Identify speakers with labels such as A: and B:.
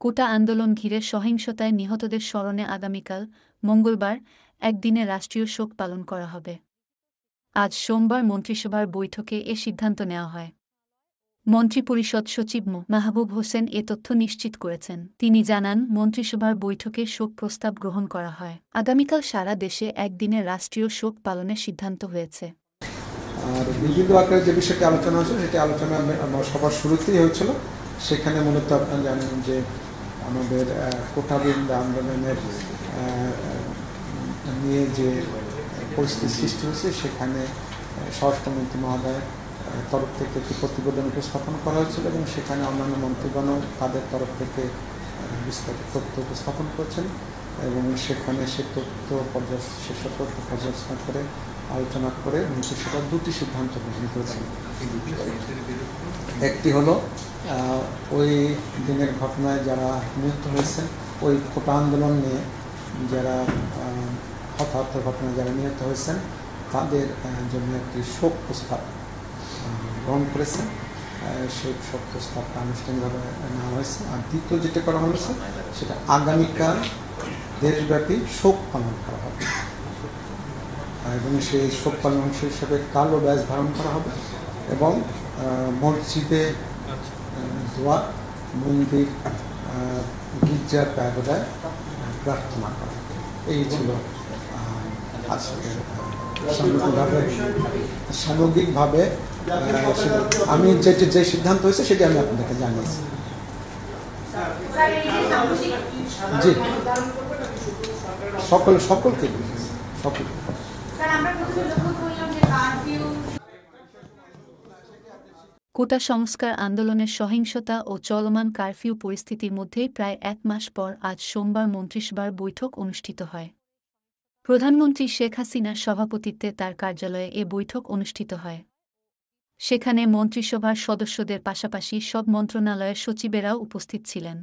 A: কোটা আন্দোলন ঘিরে সহিংসতায় নিহতদের স্মরণে আগামীকাল মঙ্গলবার একদিনে রাষ্ট্রীয় শোক পালন করা হবে। আজ সোমবার মন্ত্রিসভার বৈঠকে এ সিদ্ধান্ত নেওয়া হয়। মন্ত্রিপরিষদ সচিব মাহবুব হোসেন এ তথ্য নিশ্চিত করেছেন। তিনি জানান, মন্ত্রিসভার বৈঠকে শোক প্রস্তাব গ্রহণ করা হয়। আগামীকাল সারা দেশে একদিনে রাষ্ট্রীয় শোক পালনের সিদ্ধান্ত হয়েছে।
B: আর বিভিন্ন আকারে যে বিষয়টি আলোচনা হয়েছে সেটি আলোচনা আমার সবার শুরুতেই হয়েছিল। সেখানে মূলত আপনারা জানেন যে আমাদের কোটাবৃন্দ আন্দোলনের নিয়ে যে পরিস্থিতি সৃষ্টি হয়েছে, সেখানে স্বরাষ্ট্রমন্ত্রী মহোদয়ের তরফ থেকে একটি প্রতিবেদন উপস্থাপন করা হয়েছিল এবং সেখানে অন্যান্য মন্ত্রীগণও তাদের তরফ থেকে বিস্তারিত তথ্য উপস্থাপন করেছেন এবং সেখানে সে তথ্য পর্যালোচনা করে আলোচনা করে মন্ত্রিসভার দুটি সিদ্ধান্ত গ্রহণ করেছেন। একটি হলো ওই দিনের ঘটনায় যারা নিহত হয়েছেন, ওই কোটা আন্দোলন নিয়ে যারা হতাহত ঘটনায় যারা নিহত হয়েছেন তাদের জন্য একটি শোক প্রস্তাব গ্রহণ করেছেন। সেই শোক প্রস্তাবটা আনুষ্ঠানিকভাবে নেওয়া হয়েছে। আর দ্বিতীয় যেটা করা হয়েছে সেটা আগামীকাল দেশব্যাপী শোক পালন করা হবে এবং সেই শোক পালন অংশ হিসেবে কালো ব্যাজ ধারণ করা হবে এবং মসজিদে দোয়া, মন্দির, গির্জার প্যাগোডায় প্রার্থনা করা হবে। এই ছিল সামগ্রিকভাবে আমি যে সিদ্ধান্ত হয়েছে সেটি আমি আপনাদেরকে জানিয়েছি। জি, সকলকে
A: কোটা সংস্কার আন্দোলনের সহিংসতা ও চলমান কারফিউ পরিস্থিতির মধ্যেই প্রায় এক মাস পর আজ সোমবার মন্ত্রিসভার বৈঠক অনুষ্ঠিত হয়। প্রধানমন্ত্রী শেখ হাসিনার সভাপতিত্বে তার কার্যালয়ে এ বৈঠক অনুষ্ঠিত হয়। সেখানে মন্ত্রিসভার সদস্যদের পাশাপাশি সব মন্ত্রণালয়ের সচিবেরাও উপস্থিত ছিলেন।